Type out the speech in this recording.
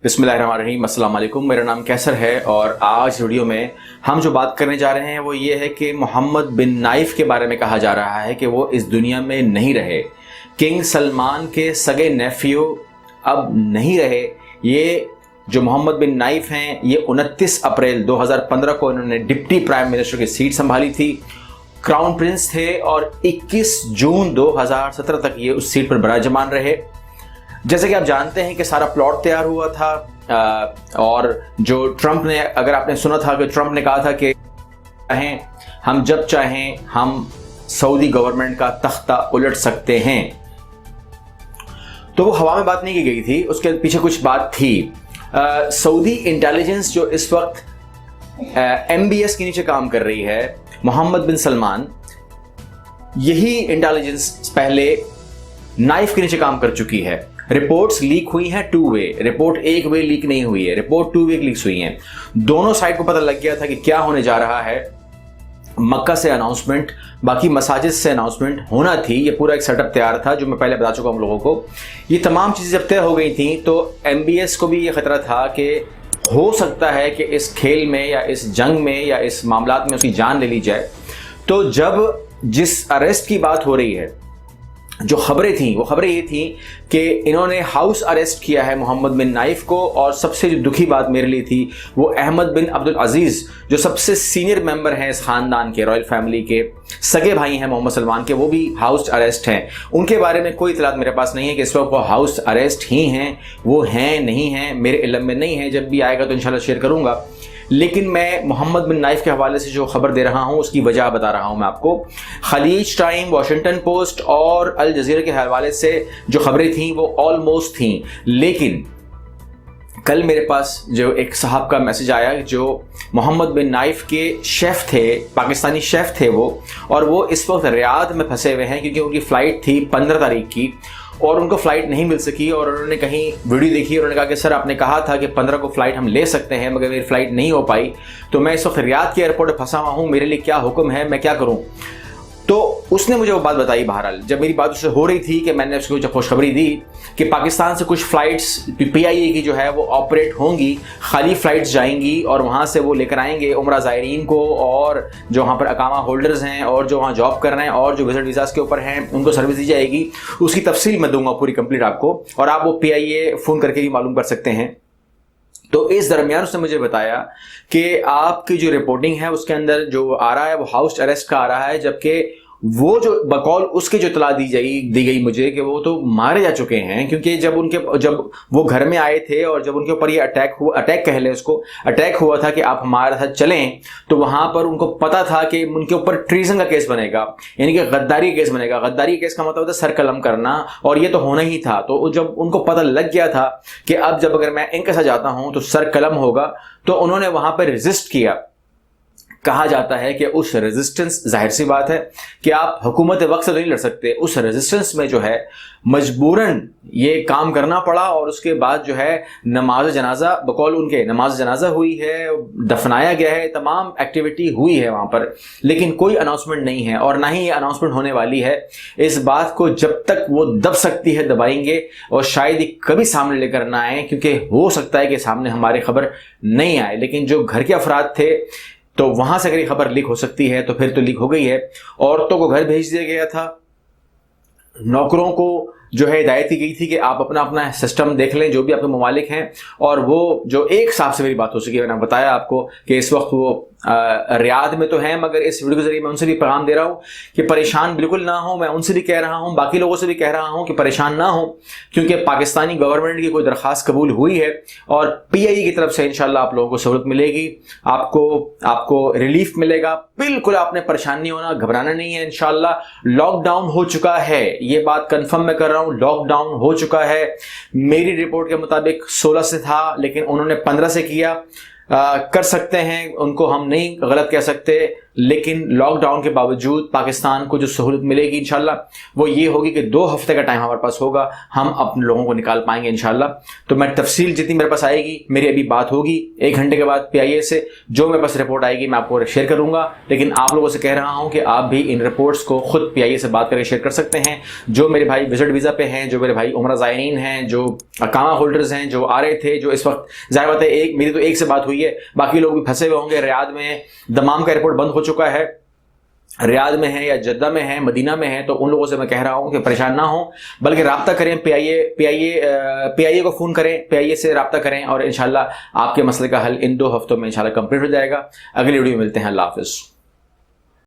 बिस्मिल्लाहिर्रहमानिर्रहीम। अस्सलाम वालेकुम। मेरा नाम कैसर है और आज वीडियो में हम जो बात करने जा रहे हैं वो ये है कि मोहम्मद बिन नाइफ के बारे में कहा जा रहा है कि वो इस दुनिया में नहीं रहे। किंग सलमान के सगे नेफ्यू अब नहीं रहे। ये जो मोहम्मद बिन नाइफ हैं ये 29 अप्रैल 2015 को इन्होंने डिप्टी प्राइम मिनिस्टर की सीट संभाली थी। क्राउन प्रिंस थे और 21 जून 2017 तक ये उस सीट पर विराजमान रहे। जैसे कि आप जानते हैं कि सारा प्लॉट तैयार हुआ था और जो ट्रंप ने, अगर आपने सुना था कि ट्रंप ने कहा था कि हम जब चाहें हम सऊदी गवर्नमेंट का तख्ता उलट सकते हैं, तो वो हवा में बात नहीं की गई थी, उसके पीछे कुछ बात थी। सऊदी इंटेलिजेंस जो इस वक्त MBS के नीचे काम कर रही है, मोहम्मद बिन सलमान, यही इंटेलिजेंस पहले नाइफ के नीचे काम कर चुकी है। रिपोर्ट्स लीक हुई हैं 2 वे, रिपोर्ट 1 वे लीक नहीं हुई है, रिपोर्ट 2 वे लीक हुई हैं। दोनों साइड को पता लग गया था कि क्या होने जा रहा है। मक्का से अनाउंसमेंट, बाकी मसाजिद से अनाउंसमेंट होना थी। ये पूरा एक सेटअप तैयार था जो मैं पहले बता चुका हूं लोगों को। ये तमाम चीज़ें जब तय हो गई थी तो MBS को भी ये खतरा था कि हो सकता है कि इस खेल में या इस जंग में या इस मामलात में उसकी जान ले ली जाए। तो जब जिस अरेस्ट की बात हो रही है, जो खबरें थी वो खबरें ये थी कि इन्होंने हाउस अरेस्ट किया है मोहम्मद बिन नाइफ को। और सबसे जो दुखी बात मेरे लिए थी वो अहमद बिन अब्दुल अजीज़, जो सबसे सीनियर मेंबर हैं इस ख़ानदान के, रॉयल फैमिली के सगे भाई हैं मोहम्मद सलमान के, वो भी हाउस अरेस्ट हैं। उनके बारे में कोई इतलात मेरे पास नहीं है कि इस वक्त वो हाउस अरेस्ट ही हैं, वो हैं नहीं हैं, मेरे इल्म में नहीं है। जब भी आएगा तो इंशाल्लाह शेयर करूँगा। लेकिन मैं मोहम्मद बिन नाइफ के हवाले से जो खबर दे रहा हूं उसकी वजह बता रहा हूं मैं आपको। खलीज टाइम, वॉशिंगटन पोस्ट और अल जज़ीरा के हवाले से जो खबरें थीं वो ऑलमोस्ट थीं, लेकिन कल मेरे पास जो एक साहब का मैसेज आया जो मोहम्मद बिन नाइफ के शेफ़ थे, पाकिस्तानी शेफ़ थे वो, और वो इस वक्त रियाद में फंसे हुए हैं क्योंकि उनकी फ़्लाइट थी 15 तारीख की और उनको फ़्लाइट नहीं मिल सकी। और उन्होंने कहीं वीडियो देखी और उन्होंने कहा कि सर आपने कहा था कि 15 को फ़्लाइट हम ले सकते हैं मगर मेरी फ़्लाइट नहीं हो पाई, तो मैं इस वक्त रियाद के एयरपोर्ट पर फंसा हुआ हूँ, मेरे लिए क्या हुक्म है, मैं क्या करूँ। तो उसने मुझे वो बात बताई। बहरहाल जब मेरी बात उससे हो रही थी कि मैंने उसको जब खुशखबरी दी कि पाकिस्तान से कुछ फ़्लाइट्स PIA की जो है वो ऑपरेट होंगी, खाली फ़्लाइट्स जाएंगी और वहाँ से वो लेकर आएंगे उम्रा ज़ायरीन को, और जो वहाँ पर अकामा होल्डर्स हैं और जो वहाँ जॉब कर रहे हैं और जो विजिट वीज़ास के ऊपर हैं उनको सर्विस दी जाएगी। उसकी तफसील मैं दूंगा पूरी कंप्लीट आपको, और आप वो PIA फ़ोन करके भी मालूम कर सकते हैं। तो इस दरमियान उसने मुझे बताया कि आपकी जो रिपोर्टिंग है उसके अंदर जो आ रहा है वो हाउस अरेस्ट का आ रहा है, जबकि वो जो बकौल उसके जो इतला दी गई मुझे कि वो तो मारे जा चुके हैं। क्योंकि जब वो घर में आए थे और जब उनके ऊपर ये अटैक कह लें उसको, अटैक हुआ था कि आप हमारे साथ चलें, तो वहां पर उनको पता था कि उनके ऊपर ट्रीजन का केस बनेगा, यानी कि गद्दारी केस बनेगा। गद्दारी केस का मतलब होता है सर कलम करना, और ये तो होना ही था। तो जब उनको पता लग गया था कि अब जब अगर मैं इनके साथ जाता हूं तो सर कलम होगा, तो उन्होंने वहां पर रेजिस्ट किया। कहा जाता है कि उस रेजिस्टेंस, जाहिर सी बात है कि आप हुकूमत वक्त से नहीं लड़ सकते, उस रेजिस्टेंस में जो है मजबूरन ये काम करना पड़ा। और उसके बाद जो है नमाज जनाजा, बकौल उनके नमाज जनाजा हुई है, दफनाया गया है, तमाम एक्टिविटी हुई है वहाँ पर, लेकिन कोई अनाउंसमेंट नहीं है और ना ही ये अनाउंसमेंट होने वाली है। इस बात को जब तक वो दब सकती है दबाएंगे और शायद ये कभी सामने लेकर ना आए, क्योंकि हो सकता है कि सामने हमारी खबर नहीं आए। लेकिन जो घर के अफराद थे तो वहां से अगर ये खबर लीक हो सकती है तो फिर तो लीक हो गई है। औरतों को घर भेज दिया गया था, नौकरों को जो है हिदायत की गई थी कि आप अपना अपना सिस्टम देख लें जो भी आपके ममालिक हैं। और वो जो एक साहब से मेरी बात हो सकी, मैंने बताया आपको कि इस वक्त वो रियाद में तो हैं, मगर इस वीडियो के जरिए मैं उनसे भी पैगाम दे रहा हूँ कि परेशान बिल्कुल ना हो। मैं उनसे भी कह रहा हूँ, बाकी लोगों से भी कह रहा हूँ कि परेशान ना हो, क्योंकि पाकिस्तानी गवर्नमेंट की कोई दरख्वास्त कबूल हुई है और PIA की तरफ से इंशाल्लाह आप लोगों को सहूलत मिलेगी, आपको रिलीफ मिलेगा। बिल्कुल आपने परेशान नहीं होना, घबराना नहीं है। इंशाल्लाह लॉकडाउन हो चुका है, ये बात कंफर्म मैं कर रहा हूँ, लॉकडाउन हो चुका है। मेरी रिपोर्ट के मुताबिक 16 से था, लेकिन उन्होंने 15 से किया। कर सकते हैं, उनको हम नहीं गलत कह सकते, لیکن لاک ڈاؤن کے باوجود پاکستان کو جو سہولت ملے گی انشاءاللہ وہ یہ ہوگی کہ 2 ہفتے کا ٹائم ہمارے پاس ہوگا, ہم اپنے لوگوں کو نکال پائیں گے انشاءاللہ. تو میں تفصیل جتنی میرے پاس آئے گی, میری ابھی بات ہوگی 1 گھنٹے کے بعد PIA سے, جو میرے پاس رپورٹ آئے گی میں آپ کو شیئر کروں گا. لیکن آپ لوگوں سے کہہ رہا ہوں کہ آپ بھی ان رپورٹس کو خود PIA سے بات کر کے شیئر کر سکتے ہیں. جو میرے بھائی وزٹ ویزا پہ ہیں, جو میرے بھائی عمرہ زائرین ہیں, جو اقامہ ہولڈرز ہیں, جو آ رہے تھے, جو اس وقت ظاہر بات ہے میری تو ایک سے بات ہوئی ہے, باقی لوگ بھی پھنسے ہوئے ہوں گے. ریاض میں دمام کا ایئرپورٹ بند ہو چکا ہے, ریاض میں ہے یا جدہ میں ہے, مدینہ میں ہے, تو ان لوگوں سے میں کہہ رہا ہوں کہ پریشان نہ ہوں, بلکہ رابطہ کریں, PIA کو فون کریں, PIA سے رابطہ کریں, اور انشاءاللہ آپ کے مسئلے کا حل ان 2 ہفتوں میں انشاءاللہ کمپلیٹ ہو جائے گا. اگلی ویڈیو میں ملتے ہیں. اللہ حافظ.